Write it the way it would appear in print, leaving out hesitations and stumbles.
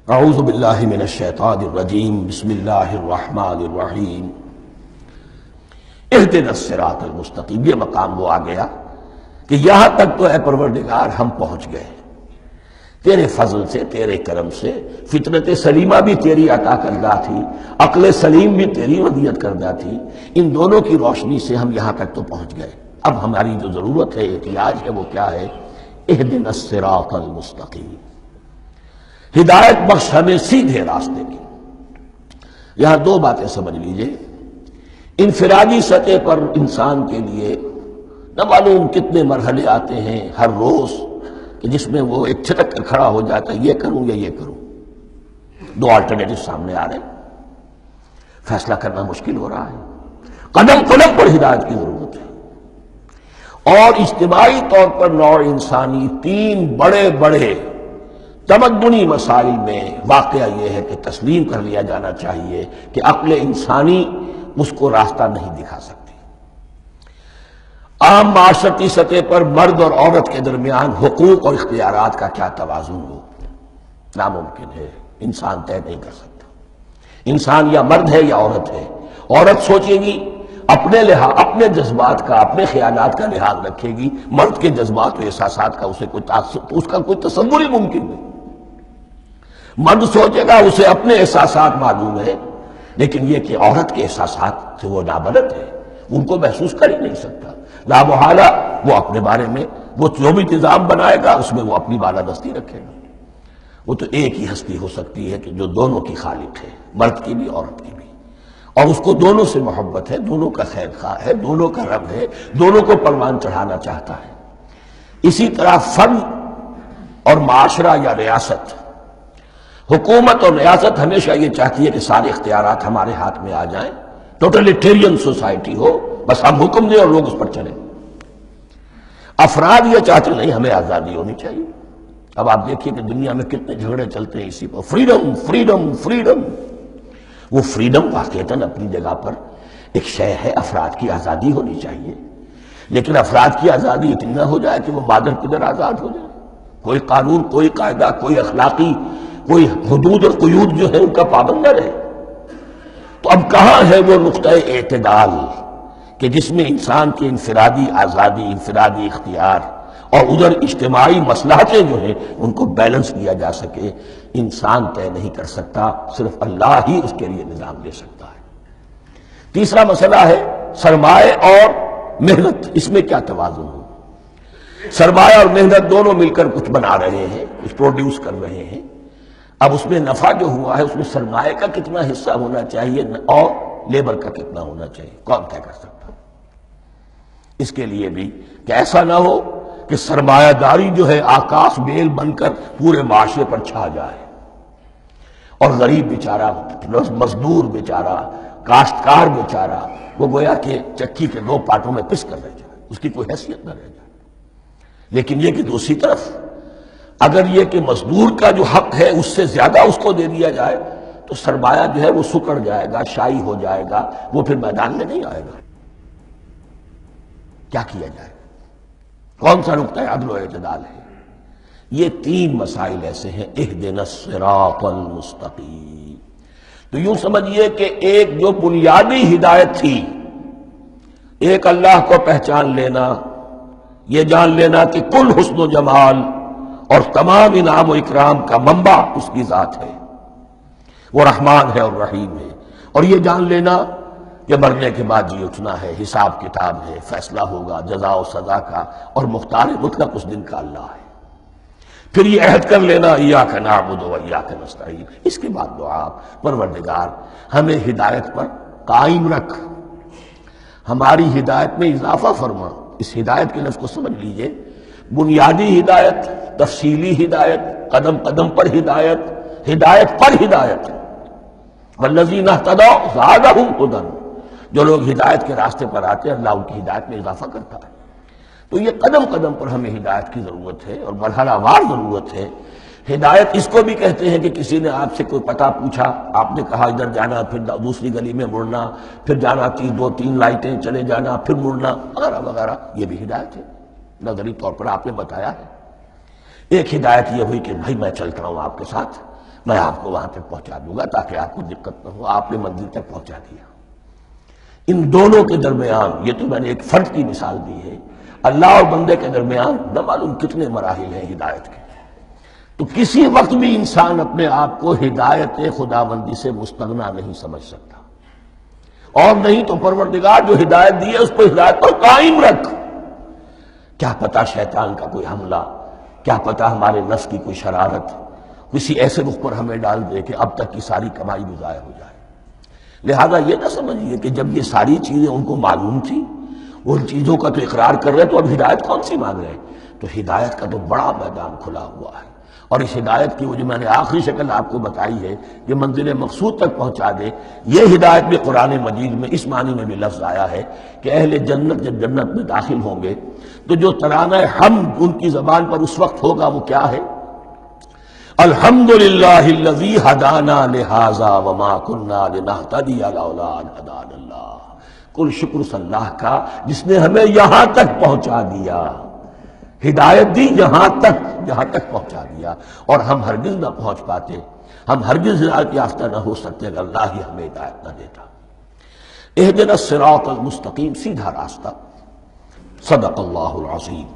اعوذ باللہ من الشیطان الرجیم بسم اللہ الرحمن الرحیم اہدنا الصراط المستقیم۔ یہ مقام وہ آ گیا کہ یہاں تک تو اے پروردگار ہم پہنچ گئے، تیرے فضل سے، تیرے کرم سے۔ فطرت سلیمہ بھی تیری عطا کردہ تھی، عقل سلیم بھی تیری ودیعت کردہ تھی، ان دونوں کی روشنی سے ہم یہاں تک تو پہنچ گئے۔ اب ہماری جو ضرورت ہے، احتیاج ہے، وہ کیا ہے؟ اہدنا الصراط المستقیم، ہدایت بخش ہمیں سیدھے راستے کی۔ یہاں دو باتیں سمجھ لیجئے۔ انفرادی سطح پر انسان کے لیے نہ معلوم کتنے مرحلے آتے ہیں ہر روز کہ جس میں وہ ایک چھٹک کر کھڑا ہو جاتا ہے، یہ کروں یا یہ کروں۔ دو آلٹرنیٹو سامنے آ رہے ہیں، فیصلہ کرنا مشکل ہو رہا ہے۔ قدم قدم پر ہدایت کی ضرورت ہے۔ اور اجتماعی طور پر نوع انسانی تین بڑے بڑے تمدنی مسائل میں واقعہ یہ ہے کہ تسلیم کر لیا جانا چاہیے کہ عقل انسانی اس کو راستہ نہیں دکھا سکتی۔ عام معاشرتی سطح پر مرد اور عورت کے درمیان حقوق اور اختیارات کا کیا توازن ہو، ناممکن ہے، انسان طے نہیں کر سکتا۔ انسان یا مرد ہے یا عورت ہے۔ عورت سوچے گی اپنے لحاظ، اپنے جذبات کا، اپنے خیالات کا لحاظ رکھے گی، مرد کے جذبات و احساسات کا اسے اس کا کوئی تصور ہی ممکن نہیں۔ مرد سوچے گا اسے اپنے احساسات معلوم ہے، لیکن یہ کہ عورت کے احساسات سے وہ نابلد ہے، ان کو محسوس کر ہی نہیں سکتا۔ لا محالہ وہ اپنے بارے میں وہ جو بھی نظام بنائے گا اس میں وہ اپنی بالادستی رکھے گا۔ وہ تو ایک ہی ہستی ہو سکتی ہے کہ جو دونوں کی خالق ہے، مرد کی بھی عورت کی بھی، اور اس کو دونوں سے محبت ہے، دونوں کا خیر خواہ ہے، دونوں کا رب ہے، دونوں کو پروان چڑھانا چاہتا ہے۔ اسی طرح فرد اور معاشرہ یا ریاست، حکومت اور ریاست ہمیشہ یہ چاہتی ہے کہ سارے اختیارات ہمارے ہاتھ میں آ جائیں، ٹوٹلیٹیرین سوسائٹی ہو، بس ہم حکم دیں اور لوگ اس پر چلیں۔ افراد یہ چاہتے نہیں، ہمیں آزادی ہونی چاہیے۔ اب آپ دیکھیے کہ دنیا میں کتنے جھگڑے چلتے ہیں اسی پر، فریڈم فریڈم فریڈم۔ وہ فریڈم واقعتاً اپنی جگہ پر ایک شے ہے، افراد کی آزادی ہونی چاہیے، لیکن افراد کی آزادی اتنی نہ ہو جائے کہ وہ مادر پدر آزاد ہو جائے، کوئی قانون، کوئی قاعدہ، کوئی اخلاقی، کوئی حدود اور قیود جو ہے ان کا پابند نہ رہے۔ تو اب کہاں ہے وہ نقطہ اعتدال کہ جس میں انسان کی انفرادی آزادی، انفرادی اختیار اور ادھر اجتماعی مصلحتیں جو ہیں ان کو بیلنس کیا جا سکے؟ انسان طے نہیں کر سکتا، صرف اللہ ہی اس کے لیے نظام دے سکتا ہے۔ تیسرا مسئلہ ہے سرمایہ اور محنت، اس میں کیا توازن ہو؟ سرمایہ اور محنت دونوں مل کر کچھ بنا رہے ہیں، کچھ پروڈیوس کر رہے ہیں۔ اب اس میں نفع جو ہوا ہے اس میں سرمایہ کا کتنا حصہ ہونا چاہیے اور لیبر کا کتنا ہونا چاہیے، کون طے کر سکتا؟ اس کے لیے بھی کہ ایسا نہ ہو کہ سرمایہ داری جو ہے آکاش بیل بن کر پورے معاشرے پر چھا جائے، اور غریب بیچارہ، مزدور بیچارہ، کاشتکار بیچارہ، وہ گویا کہ چکی کے دو پارٹوں میں پس کر رہ جائے، اس کی کوئی حیثیت نہ رہ جائے۔ لیکن یہ کہ دوسری طرف اگر یہ کہ مزدور کا جو حق ہے اس سے زیادہ اس کو دے دیا جائے تو سرمایہ جو ہے وہ سکڑ جائے گا، شائی ہو جائے گا، وہ پھر میدان میں نہیں آئے گا۔ کیا کیا جائے؟ کون سا نقطہ عدل و اعتدال ہے؟ یہ تین مسائل ایسے ہیں، اہدنا الصراط المستقیم۔ تو یوں سمجھیے کہ ایک جو بنیادی ہدایت تھی، ایک اللہ کو پہچان لینا، یہ جان لینا کہ کل حسن و جمال اور تمام انعام و اکرام کا منبع اس کی ذات ہے، وہ رحمان ہے اور رحیم ہے، اور یہ جان لینا کہ مرنے کے بعد جی اٹھنا ہے، حساب کتاب ہے، فیصلہ ہوگا جزا و سزا کا، اور مختار مطلق اس دن کا اللہ ہے۔ پھر یہ عہد کر لینا ایاک نعبد و ایاک نستعین۔ اس کے بعد دعا، پروردگار ہمیں ہدایت پر قائم رکھ، ہماری ہدایت میں اضافہ فرما۔ اس ہدایت کے لفظ کو سمجھ لیجئے، بنیادی ہدایت، تفصیلی ہدایت، قدم قدم پر ہدایت، ہدایت پر ہدایت۔ والذین اہتدوا زادہم ہدی، جو لوگ ہدایت کے راستے پر آتے ہیں اللہ ان کی ہدایت میں اضافہ کرتا ہے۔ تو یہ قدم قدم پر ہمیں ہدایت کی ضرورت ہے اور مرحلہ وار ضرورت ہے۔ ہدایت اس کو بھی کہتے ہیں کہ کسی نے آپ سے کوئی پتہ پوچھا، آپ نے کہا ادھر جانا، پھر دوسری گلی میں مڑنا، پھر جانا دو تین لائٹیں چلے جانا، پھر مڑنا، وغیرہ وغیرہ، یہ بھی ہدایت ہے، نظری طور پر آپ نے بتایا ہے۔ ایک ہدایت یہ ہوئی کہ بھائی میں چلتا ہوں آپ کے ساتھ، میں آپ کو وہاں تک پہنچا دوں گا تاکہ آپ کو دقت نہ ہو. آپ نے منزل تک پہنچا دیا. ان دونوں کے درمیان، یہ تو میں نے ایک فرد کی مثال دی ہے، اللہ اور بندے کے درمیان نہ معلوم کتنے مراحل ہیں ہدایت کے. تو کسی وقت بھی انسان اپنے آپ کو ہدایت خداوندی سے مستغنا نہیں سمجھ سکتا، اور نہیں تو پروردگار جو ہدایت دی ہے اس کو ہدایت پر قائم رکھ. کیا پتہ شیطان کا کوئی حملہ، کیا پتہ ہمارے نفس کی کوئی شرارت کسی ایسے رخ پر ہمیں ڈال دے کہ اب تک کی ساری کمائی بھی ضائع ہو جائے. لہذا یہ نہ سمجھیے کہ جب یہ ساری چیزیں ان کو معلوم تھی، ان چیزوں کا تو اقرار کر رہے تو اب ہدایت کون سی مانگ رہے ہیں. تو ہدایت کا تو بڑا میدان کھلا ہوا ہے، اور اس ہدایت کی وہ جو میں نے آخری شکل آپ کو بتائی ہے کہ منزل مقصود تک پہنچا دے، یہ ہدایت بھی قرآن مجید میں اس معنی میں بھی لفظ آیا ہے کہ اہل جنت جب جنت میں داخل ہوں گے تو جو ترانہ حمد ان کی زبان پر اس وقت ہوگا وہ کیا ہے؟ الحمدللہ الذی ہدانا لہذا وما کنا لنہتدی لولا ان ہدانا اللہ. کل شکر اس اللہ کا جس نے ہمیں یہاں تک پہنچا دیا، ہدایت دی یہاں تک پہنچا دیا، اور ہم ہرگز نہ پہنچ پاتے، ہم ہرگز ہدایت یافتہ نہ ہو سکتے اگر اللہ ہی ہمیں ہدایت نہ دیتا. اہدنا الصراط المستقیم، سیدھا راستہ. صدق اللہ العظیم.